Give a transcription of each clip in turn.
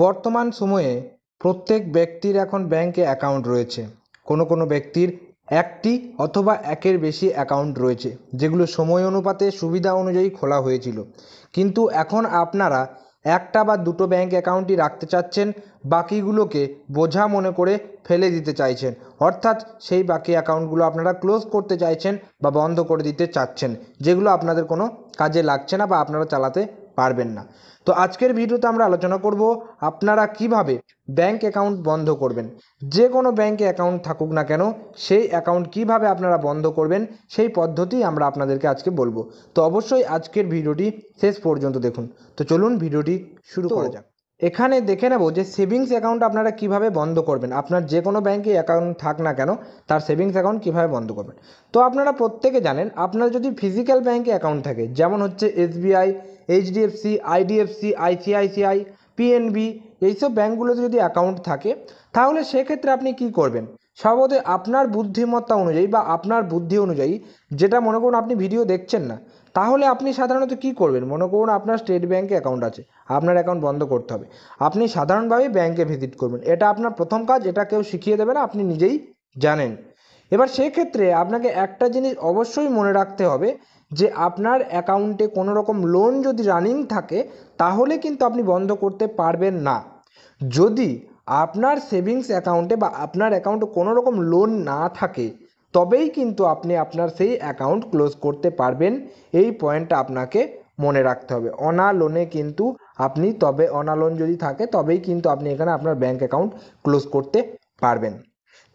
বর্তমান সময়ে প্রত্যেক ব্যক্তির এখন ব্যাংকে অ্যাকাউন্ট রয়েছে। কোনো কোনো ব্যক্তির একটি অথবা একের বেশি অ্যাকাউন্ট রয়েছে, যেগুলো সময় অনুপাতে সুবিধা অনুযায়ী খোলা হয়েছিল। কিন্তু এখন আপনারা একটা বা দুটো ব্যাংক অ্যাকাউন্টই রাখতে চাচ্ছেন, বাকিগুলোকে বোঝা মনে করে ফেলে দিতে চাইছেন। অর্থাৎ সেই বাকি অ্যাকাউন্টগুলো আপনারা ক্লোজ করতে চাইছেন বা বন্ধ করে দিতে চাচ্ছেন, যেগুলো আপনাদের কোনো কাজে লাগছে না বা আপনারা চালাতে পারবেন না। তো আজকের ভিডিওতে আমরা আলোচনা করব আপনারা কিভাবে ব্যাংক অ্যাকাউন্ট বন্ধ করবেন। যে কোনো ব্যাংকে অ্যাকাউন্ট থাকুক না কেন, সেই অ্যাকাউন্ট কিভাবে আপনারা বন্ধ করবেন সেই পদ্ধতি আমরা আপনাদেরকে আজকে বলবো। তো অবশ্যই আজকের ভিডিওটি শেষ পর্যন্ত দেখুন। তো চলুন ভিডিওটি শুরু করা যাক। এখানে দেখে নেব যে সেভিংস অ্যাকাউন্ট আপনারা কিভাবে বন্ধ করবেন। আপনার যে কোনো ব্যাংকে অ্যাকাউন্ট থাক না কেন, তার সেভিংস অ্যাকাউন্ট কিভাবে বন্ধ করবেন। তো আপনারা প্রত্যেকে জানেন, আপনার যদি ফিজিক্যাল ব্যাংকে অ্যাকাউন্ট থাকে, যেমন হচ্ছে SBI, HDFC, IDFC, ICICI, PNB, এইসব ব্যাঙ্কগুলোতে যদি অ্যাকাউন্ট থাকে, তাহলে সেক্ষেত্রে আপনি কি করবেন। সর্বদা আপনার বুদ্ধিমত্তা অনুযায়ী বা আপনার বুদ্ধি অনুযায়ী, যেটা মনে করুন আপনি ভিডিও দেখছেন না, তাহলে আপনি সাধারণত কি করবেন। মনে করুন আপনার স্টেট ব্যাঙ্কে অ্যাকাউন্ট আছে, আপনার অ্যাকাউন্ট বন্ধ করতে হবে, আপনি সাধারণভাবেই ব্যাঙ্কে ভিজিট করবেন। এটা আপনার প্রথম কাজ, এটা কেউ শিখিয়ে দেবে না, আপনি নিজেই জানেন। এবার সেই ক্ষেত্রে আপনাকে একটা জিনিস অবশ্যই মনে রাখতে হবে যে আপনার অ্যাকাউন্টে কোনো রকম লোন যদি রানিং থাকে, তাহলে কিন্তু আপনি বন্ধ করতে পারবেন না। যদি আপনার সেভিংস অ্যাকাউন্টে বা আপনার অ্যাকাউন্টে কোনো রকম লোন না থাকে, তবেই কিন্তু আপনি আপনার সেই অ্যাকাউন্ট ক্লোজ করতে পারবেন। এই পয়েন্টটা আপনাকে মনে রাখতে হবে। অনা লোনে কিন্তু আপনি, তবে অনা লোন যদি থাকে তবেই কিন্তু আপনি এখানে আপনার ব্যাঙ্ক অ্যাকাউন্ট ক্লোজ করতে পারবেন।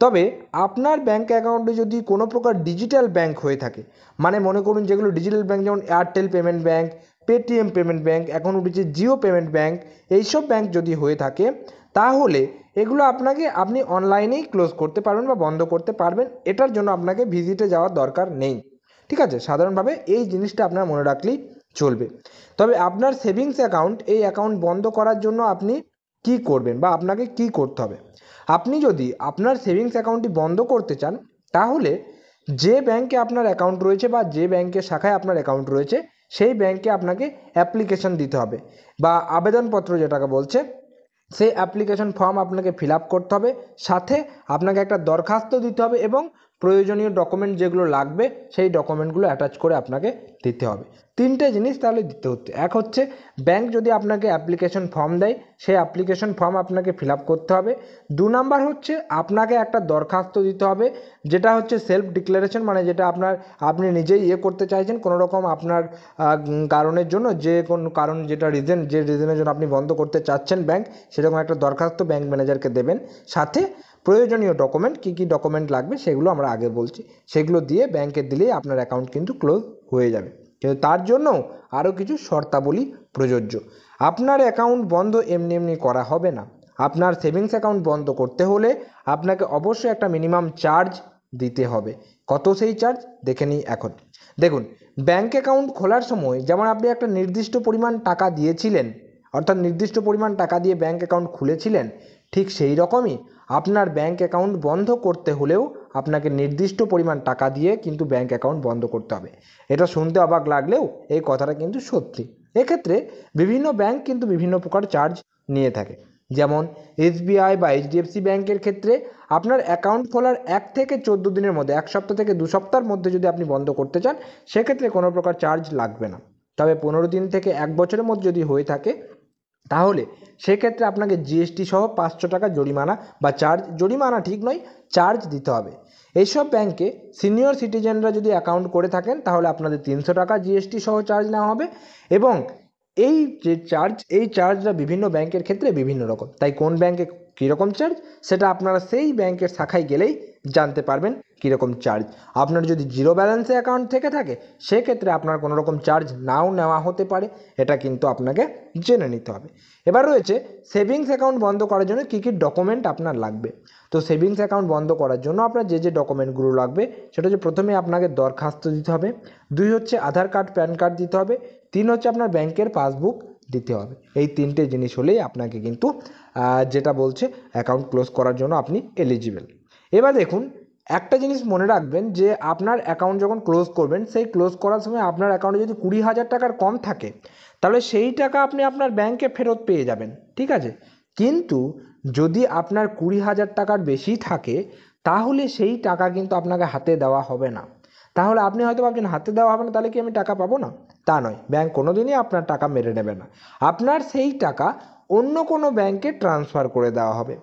তবে আপনার ব্যাঙ্ক অ্যাকাউন্টে যদি কোনো প্রকার ডিজিটাল ব্যাঙ্ক হয়ে থাকে, মানে মনে করুন যেগুলো ডিজিটাল ব্যাঙ্ক, যেমন Airtel payment bank, Paytm payment bank, এখন উঠেছে জিও পেমেন্ট ব্যাঙ্ক, এইসব ব্যাঙ্ক যদি হয়ে থাকে, তাহলে এগুলো আপনি অনলাইনেই ক্লোজ করতে পারবেন বা বন্ধ করতে পারবেন। এটার জন্য আপনাকে ভিজিটে যাওয়ার দরকার নেই। ঠিক আছে, সাধারণভাবে এই জিনিসটা আপনার মনে রাখলেই চলবে। তবে আপনার সেভিংস অ্যাকাউন্ট, এই অ্যাকাউন্ট বন্ধ করার জন্য আপনি কি করবেন বা আপনাকে কি করতে হবে। আপনি যদি আপনার সেভিংস অ্যাকাউন্টটি বন্ধ করতে চান, তাহলে যে ব্যাংকে আপনার অ্যাকাউন্ট রয়েছে বা যে ব্যাংকের শাখায় আপনার অ্যাকাউন্ট রয়েছে, সেই ব্যাংকে আপনাকে অ্যাপ্লিকেশন দিতে হবে বা আবেদনপত্র যেটাকে বলছে, সেই অ্যাপ্লিকেশন ফর্ম আপনাকে ফিল আপ করতে হবে। সাথে আপনাকে একটা দরখাস্ত দিতে হবে এবং প্রয়োজনীয় ডকুমেন্ট যেগুলো লাগবে সেই ডকুমেন্টগুলো অ্যাটাচ করে আপনাকে দিতে হবে। তিনটে জিনিস তাহলে দিতে হচ্ছে। এক হচ্ছে, ব্যাংক যদি আপনাকে অ্যাপ্লিকেশন ফর্ম দেয়, সেই অ্যাপ্লিকেশন ফর্ম আপনাকে ফিল আপ করতে হবে। 2 নাম্বার হচ্ছে, আপনাকে একটা দরখাস্ত দিতে হবে, যেটা হচ্ছে সেলফ ডিক্লারেশন, মানে যেটা আপনি নিজেই করতে চাইছেন কোনো রকম আপনার কারণের জন্য, যে কোন কারণ, যেটা যে রিজনের জন্য আপনি বন্ধ করতে চাচ্ছেন ব্যাংক, সেরকম একটা দরখাস্ত ব্যাংক ম্যানেজারকে দেবেন। সাথে প্রয়োজনীয় ডকুমেন্ট, কী কী ডকুমেন্ট লাগবে সেগুলো আমরা আগে বলছি, সেগুলো দিয়ে ব্যাংকে দিলেই আপনার অ্যাকাউন্ট কিন্তু ক্লোজ হয়ে যাবে। কিন্তু তার জন্য আরও কিছু শর্তাবলী প্রযোজ্য। আপনার অ্যাকাউন্ট বন্ধ এমনি এমনি করা হবে না। আপনার সেভিংস অ্যাকাউন্ট বন্ধ করতে হলে আপনাকে অবশ্যই একটা মিনিমাম চার্জ দিতে হবে। কত সেই চার্জ দেখে নিই এখন। দেখুন, ব্যাংক অ্যাকাউন্ট খোলার সময় যেমন আপনি একটা নির্দিষ্ট পরিমাণ টাকা দিয়েছিলেন, অর্থাৎ নির্দিষ্ট পরিমাণ টাকা দিয়ে ব্যাংক অ্যাকাউন্ট খুলেছিলেন, ঠিক সেই রকমই আপনার ব্যাংক অ্যাকাউন্ট বন্ধ করতে হলেও আপনাকে নির্দিষ্ট পরিমাণ টাকা দিয়ে কিন্তু ব্যাংক অ্যাকাউন্ট বন্ধ করতে হবে। এটা শুনতে অবাক লাগলেও এই কথাটা কিন্তু সত্যি। এক্ষেত্রে বিভিন্ন ব্যাংক কিন্তু বিভিন্ন প্রকার চার্জ নিয়ে থাকে। যেমন এসবিআই বা এইচডিএফসি ব্যাংকের ক্ষেত্রে আপনার অ্যাকাউন্ট খোলার 1 থেকে 14 দিনের মধ্যে, 1 সপ্তাহ থেকে 2 সপ্তাহের মধ্যে যদি আপনি বন্ধ করতে চান, সেক্ষেত্রে কোনো প্রকার চার্জ লাগবে না। তবে 15 দিন থেকে 1 বছরের মধ্যে যদি হয়ে থাকে, তাহলে সেক্ষেত্রে আপনাকে জিএসটি সহ 500 টাকা জরিমানা বা চার্জ, জরিমানা ঠিক নয়, চার্জ দিতে হবে। এইসব ব্যাংকে সিনিয়র সিটিজেনরা যদি অ্যাকাউন্ট করে থাকেন, তাহলে আপনাদের 300 টাকা জিএসটি সহ চার্জ নেওয়া হবে। এবং এই যে চার্জ, এই চার্জটা বিভিন্ন ব্যাংকের ক্ষেত্রে বিভিন্ন রকম, তাই কোন ব্যাংকে কীরকম চার্জ সেটা আপনারা সেই ব্যাংকের শাখায় গেলেই জানতে পারবেন কীরকম চার্জ। আপনার যদি জিরো ব্যালেন্সে অ্যাকাউন্ট থেকে থাকে, সেক্ষেত্রে আপনার কোনো রকম চার্জ নাও নেওয়া হতে পারে, এটা কিন্তু আপনাকে জেনে নিতে হবে। এবার রয়েছে সেভিংস অ্যাকাউন্ট বন্ধ করার জন্য কী কী ডকুমেন্ট আপনার লাগবে। তো সেভিংস অ্যাকাউন্ট বন্ধ করার জন্য আপনার যে যে ডকুমেন্টগুলো লাগবে, সেটা হচ্ছে, প্রথমে আপনাকে দরখাস্ত দিতে হবে, 2 হচ্ছে আধার কার্ড, প্যান কার্ড দিতে হবে, 3 হচ্ছে আপনার ব্যাংকের পাসবুক দিতে হবে। এই 3টে জিনিস হলেই আপনাকে কিন্তু যেটা বলছে অ্যাকাউন্ট ক্লোজ করার জন্য আপনি এলিজিবল। এবার দেখুন, একটা জিনিস মনে রাখবেন যে আপনার অ্যাকাউন্ট যখন ক্লোজ করবেন, সেই ক্লোজ করার সময় আপনার অ্যাকাউন্টে যদি 20,000 টাকার কম থাকে, তাহলে সেই টাকা আপনি আপনার ব্যাংকে ফেরত পেয়ে যাবেন। ঠিক আছে, কিন্তু যদি আপনার 20,000 টাকার বেশি থাকে তাহলে সেই টাকা কিন্তু আপনাকে হাতে দেওয়া হবে না। তাহলে আপনি হয়তো ভাবছেন হাতে দেওয়া হবে না, তাহলে কি আমি টাকা পাবো না? তা নয়, ব্যাংক কোনোদিনই আপনার টাকা মেরে নেবে না। আপনার সেই টাকা অন্য কোনো ব্যাংকে ট্রান্সফার করে দেওয়া হবে।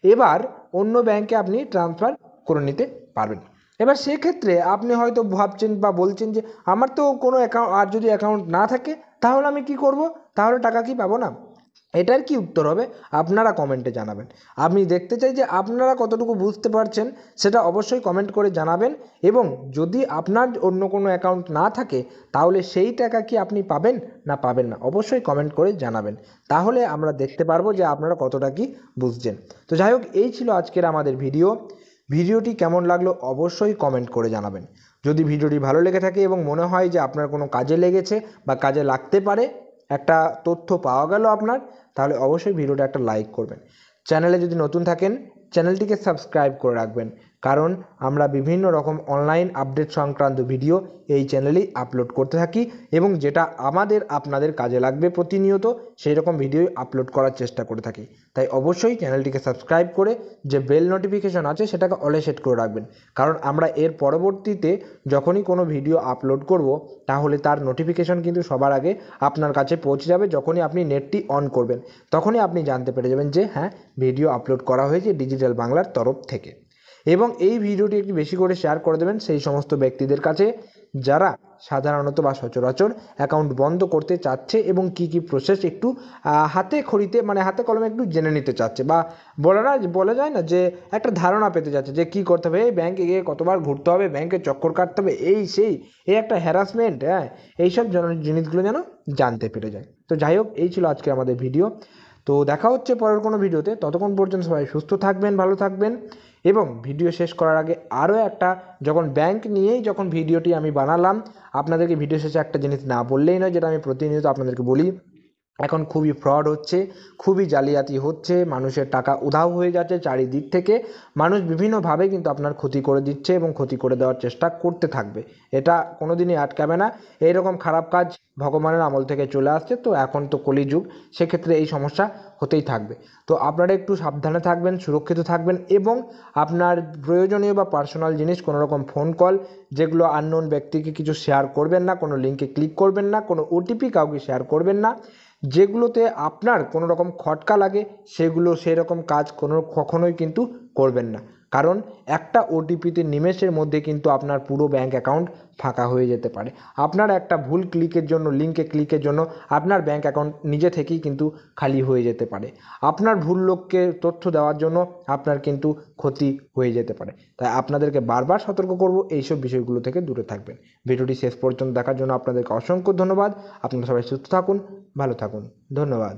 এবার অন্য ব্যাংকে আপনি ট্রান্সফার করে নিতে পারবেন। এবার সেক্ষেত্রে আপনি হয়তো ভাবছেন বা বলছেন যে আমার তো কোনো অ্যাকাউন্ট, আর যদি অ্যাকাউন্ট না থাকে তাহলে আমি কি করব, তাহলে টাকা কি পাবো না? এটার কি উত্তর হবে আপনারা কমেন্টে জানাবেন। আমি দেখতে চাই যে আপনারা কতটুকু বুঝতে পারছেন, সেটা অবশ্যই কমেন্ট করে জানাবেন। এবং যদি আপনার অন্য কোনো অ্যাকাউন্ট না থাকে তাহলে সেই টাকা কি আপনি পাবেন না পাবেন না, অবশ্যই কমেন্ট করে জানাবেন। তাহলে আমরা দেখতে পারবো যে আপনারা কতটা কি বুঝছেন। তো যাই হোক, এই ছিল আজকের আমাদের ভিডিওটি কেমন লাগলো অবশ্যই কমেন্ট করে জানাবেন। যদি ভিডিওটি ভালো লেগে থাকে এবং মনে হয় যে আপনার কোনো কাজে লেগেছে বা কাজে লাগতে পারে, একটা তথ্য পাওয়া গেল আপনার, তাহলে অবশ্যই ভিডিওটা একটা লাইক করবেন। চ্যানেলে যদি নতুন থাকেন চ্যানেলটিকে সাবস্ক্রাইব করে রাখবেন, কারণ আমরা বিভিন্ন রকম অনলাইন আপডেট সংক্রান্ত ভিডিও এই চ্যানেলেই আপলোড করতে থাকি এবং যেটা আমাদের আপনাদের কাজে লাগবে প্রতিনিয়ত সেই রকম ভিডিও আপলোড করার চেষ্টা করে থাকি। তাই অবশ্যই চ্যানেলটিকে সাবস্ক্রাইব করে যে বেল নোটিফিকেশন আছে সেটাকে অলে সেট করে রাখবেন, কারণ আমরা এর পরবর্তীতে যখনই কোনো ভিডিও আপলোড করব তাহলে তার নোটিফিকেশন কিন্তু সবার আগে আপনার কাছে পৌঁছে যাবে। যখনই আপনি নেটটি অন করবেন তখনই আপনি জানতে পেরে যাবেন যে হ্যাঁ, ভিডিও আপলোড করা হয়েছে ডিজিটাল বাংলার তরফ থেকে। এবং এই ভিডিওটি একটু বেশি করে শেয়ার করে দেবেন সেই সমস্ত ব্যক্তিদের কাছে যারা সাধারণত বা সচরাচর অ্যাকাউন্ট বন্ধ করতে চাচ্ছে এবং কি কি প্রসেস একটু হাতে খড়িতে মানে হাতে কলমে একটু জেনে নিতে চাচ্ছে, বা বলা যায় না যে একটা ধারণা পেতে যাচ্ছে যে কী করতে হবে, এই ব্যাংকে গিয়ে কতবার ঘুরতে হবে, ব্যাংকে চক্কর কাটতে হবে, এই সেই এই একটা হ্যারাসমেন্ট, হ্যাঁ, এইসব জিনিসগুলো যেন জানতে পেরে যায়। তো যাই হোক, এই ছিল আজকে আমাদের ভিডিও। তো দেখা হচ্ছে পরের কোনো ভিডিওতে, ততক্ষণ পর্যন্ত সবাই সুস্থ থাকবেন, ভালো থাকবেন। এবং ভিডিও শেষ করার আগে আরও একটা, যখন ব্যাংক নিয়েই যখন ভিডিওটি আমি বানালাম, আপনাদেরকে ভিডিও শেষে একটা জিনিস না বললেই নয়, যেটা আমি প্রতিনিয়ত আপনাদেরকে বলি, এখন খুবই ফ্রড হচ্ছে, খুবই জালিয়াতি হচ্ছে, মানুষের টাকা উধাও হয়ে যাচ্ছে চারিদিক থেকে। মানুষ বিভিন্নভাবে কিন্তু আপনার ক্ষতি করে দিচ্ছে এবং ক্ষতি করে দেওয়ার চেষ্টা করতে থাকবে, এটা কোনো দিনই আটকাবে না। এইরকম খারাপ কাজ ভগবানের আমল থেকে চলে আসছে, তো এখন তো কলিযুগ, সেক্ষেত্রে এই সমস্যা হতেই থাকবে। তো আপনারা একটু সাবধানে থাকবেন, সুরক্ষিত থাকবেন এবং আপনার প্রয়োজনীয় বা পার্সোনাল জিনিস, কোনো রকম ফোন কল যেগুলো আননোন ব্যক্তিকে কিছু শেয়ার করবেন না, কোনো লিঙ্কে ক্লিক করবেন না, কোনো ওটিপি কাউকে শেয়ার করবেন না, যেগুলোতে আপনার কোনো রকম খটকা লাগে সেগুলো সেই রকম কাজ কখনোই কিন্তু করবেন না। কারণ একটা ওটিপিতে নিমেষের মধ্যে কিন্তু আপনার পুরো ব্যাঙ্ক অ্যাকাউন্ট ফাঁকা হয়ে যেতে পারে। আপনার একটা ভুল ক্লিকের জন্য, লিঙ্কে ক্লিকের জন্য আপনার ব্যাঙ্ক অ্যাকাউন্ট নিজে থেকেই কিন্তু খালি হয়ে যেতে পারে। আপনার ভুল লোককে তথ্য দেওয়ার জন্য আপনার কিন্তু ক্ষতি হয়ে যেতে পারে। তাই আপনাদেরকে বারবার সতর্ক করব এইসব বিষয়গুলো থেকে দূরে থাকবেন। ভিডিওটি শেষ পর্যন্ত দেখার জন্য আপনাদেরকে অসংখ্য ধন্যবাদ। আপনারা সবাই সুস্থ থাকুন, ভালো থাকুন, ধন্যবাদ।